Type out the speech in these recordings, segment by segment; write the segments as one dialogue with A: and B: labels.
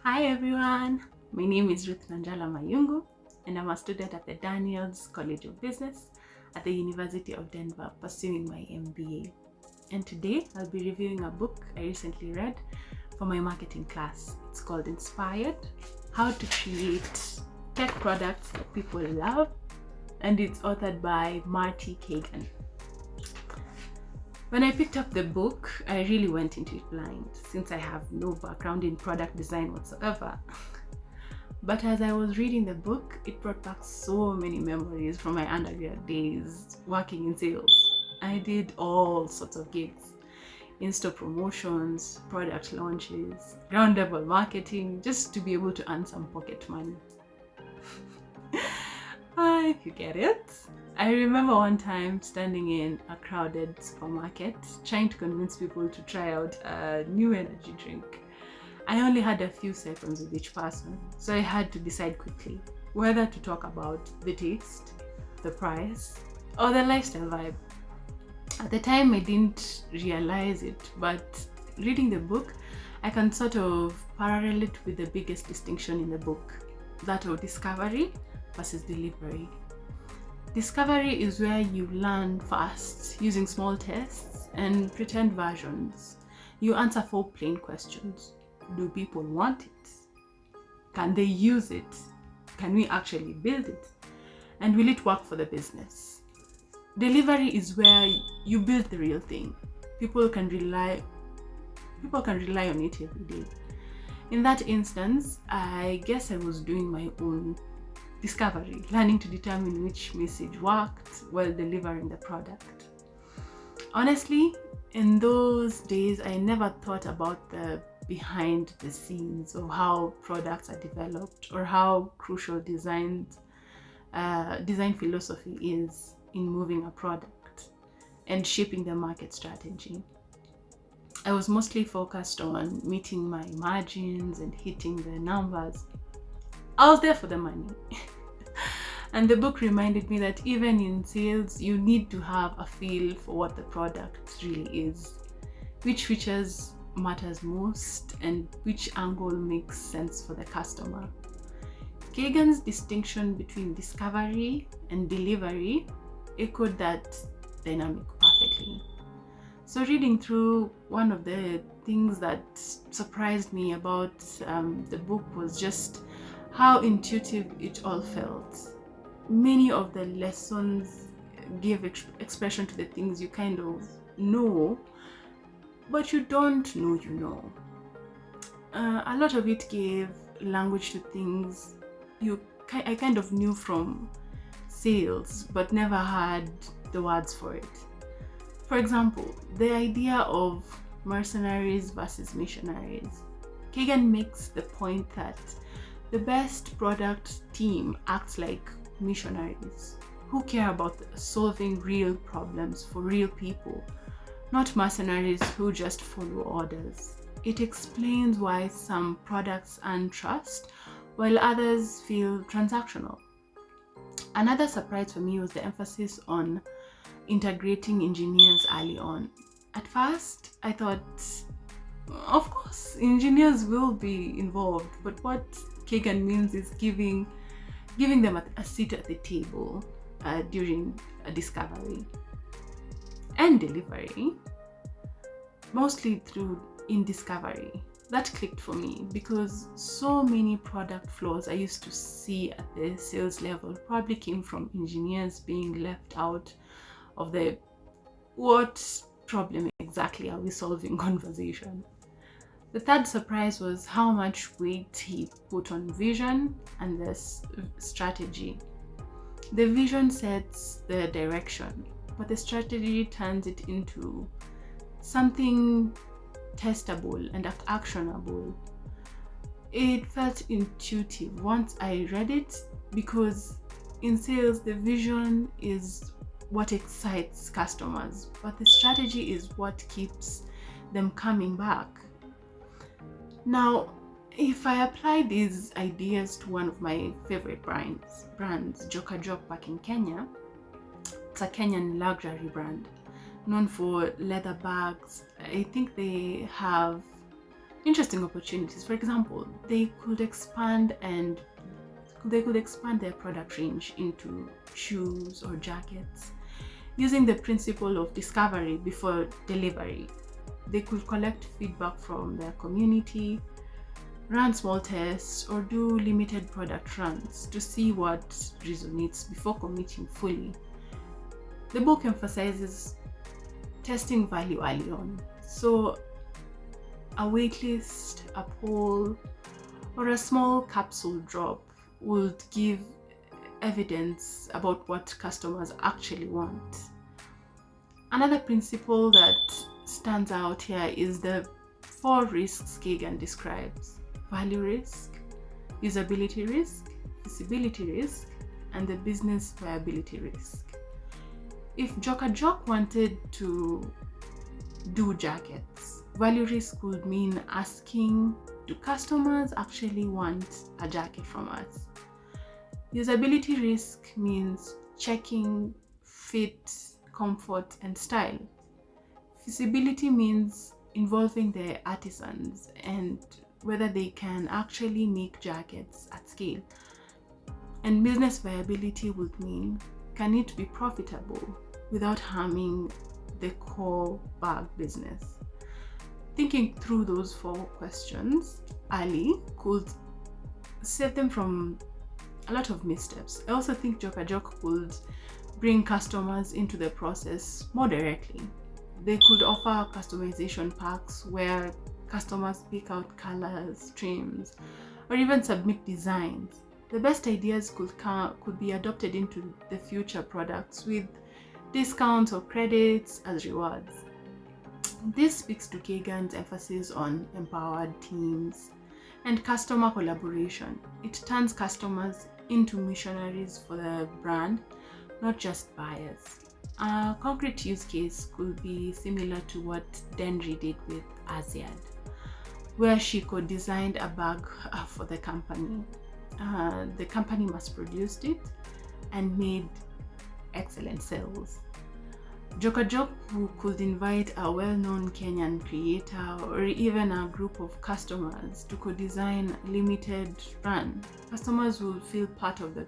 A: Hi everyone, my name is Ruth Nanjala Mayungu and I'm a student at the Daniels College of Business at the University of Denver pursuing my MBA. And today I'll be reviewing a book I recently read for my marketing class. It's called Inspired: How to Create Tech Products That People Love, and it's authored by Marty Cagan. When I picked up the book, I really went into it blind since I have no background in product design whatsoever. But as I was reading the book, it brought back so many memories from my undergrad days working in sales. I did all sorts of gigs: in-store promotions, product launches, ground level marketing, just to be able to earn some pocket money. If you get it. I remember one time standing in a crowded supermarket trying to convince people to try out a new energy drink. I only had a few seconds with each person, so I had to decide quickly whether to talk about the taste, the price, or the lifestyle vibe. At the time, I didn't realize it, but reading the book, I can sort of parallel it with the biggest distinction in the book, that of discovery versus delivery. Discovery is where you learn fast using small tests and pretend versions. You answer 4 plain questions. Do people want it? Can they use it? Can we actually build it? And will it work for the business? Delivery is where you build the real thing. People can rely on it every day. In that instance, I guess I was doing my own discovery, learning to determine which message worked while delivering the product. Honestly, in those days, I never thought about the behind the scenes of how products are developed or how crucial design philosophy is in moving a product and shaping the market strategy. I was mostly focused on meeting my margins and hitting the numbers. I was there for the money. And the book reminded me that even in sales, you need to have a feel for what the product really is, which features matters most, and which angle makes sense for the customer. Kagan's distinction between discovery and delivery echoed that dynamic perfectly. So reading through, one of the things that surprised me about the book was just how intuitive it all felt. Many of the lessons give expression to the things you kind of know, but you don't know you know. A lot of it gave language to things I kind of knew from sales, but never had the words for it. For example, the idea of mercenaries versus missionaries. Cagan makes the point that the best product team acts like missionaries who care about solving real problems for real people, not mercenaries who just follow orders. It explains why some products earn trust while others feel transactional. Another surprise for me was the emphasis on integrating engineers early on. At first, I thought, of course, engineers will be involved, but what Cagan means is giving them a seat at the table during a discovery and delivery, mostly in discovery. That clicked for me because so many product flaws I used to see at the sales level probably came from engineers being left out of the what problem exactly are we solving conversation. The third surprise was how much weight he put on vision and the strategy. The vision sets the direction, but the strategy turns it into something testable and actionable. It felt intuitive once I read it, because in sales, the vision is what excites customers, but the strategy is what keeps them coming back. Now, if I apply these ideas to one of my favorite brands, Joka Jok back in Kenya, it's a Kenyan luxury brand known for leather bags. I think they have interesting opportunities. For example, they could expand their product range into shoes or jackets using the principle of discovery before delivery. They could collect feedback from their community, run small tests, or do limited product runs to see what resonates before committing fully. The book emphasizes testing value early on. So a waitlist, a poll, or a small capsule drop would give evidence about what customers actually want. Another principle that stands out here is the 4 risks Cagan describes: value risk, usability risk, feasibility risk, and the business viability risk. If Jock wanted to do jackets, value risk would mean asking, do customers actually want a jacket from us? Usability risk means checking fit, comfort, and style. Feasibility means involving the artisans and whether they can actually make jackets at scale. And business viability would mean, can it be profitable without harming the core bag business? Thinking through those 4 questions early could save them from a lot of missteps. I also think Jock could bring customers into the process more directly. They could offer customization packs where customers pick out colors, trims, or even submit designs. The best ideas could be adopted into the future products with discounts or credits as rewards. This speaks to Cagan's emphasis on empowered teams and customer collaboration. It turns customers into missionaries for the brand, not just buyers. A concrete use case could be similar to what Denry did with Asiad, where she co-designed a bag for the company. The company mass-produced it and made excellent sales. Jock who could invite a well-known Kenyan creator or even a group of customers to co-design a limited run. Customers will feel part of the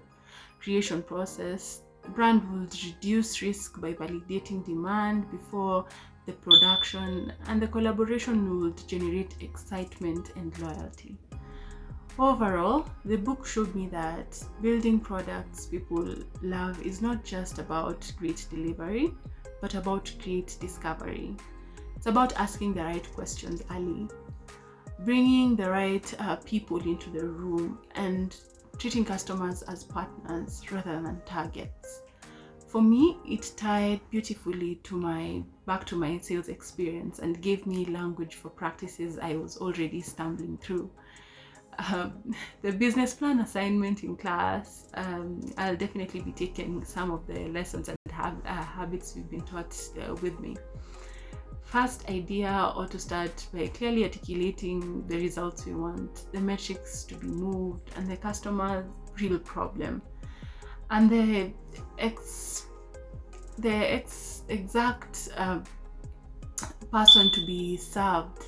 A: creation process. The brand will reduce risk by validating demand before the production, and the collaboration would generate excitement and loyalty. Overall, the book showed me that building products people love is not just about great delivery, but about great discovery. It's about asking the right questions early, bringing the right people into the room, and treating customers as partners rather than targets. For me, it tied beautifully back to my sales experience and gave me language for practices I was already stumbling through. The business plan assignment in class, I'll definitely be taking some of the lessons and habits we've been taught with me. First idea ought to start by clearly articulating the results we want, the metrics to be moved, and the customer's real problem, and the exact person to be served.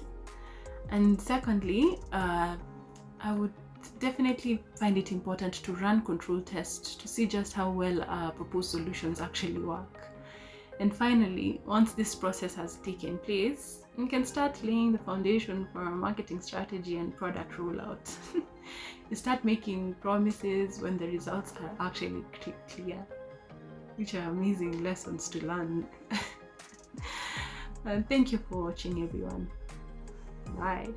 A: And secondly, I would definitely find it important to run control tests to see just how well proposed solutions actually work. And finally, once this process has taken place, you can start laying the foundation for a marketing strategy and product rollout. You start making promises when the results are actually clear, which are amazing lessons to learn. And thank you for watching, everyone. Bye.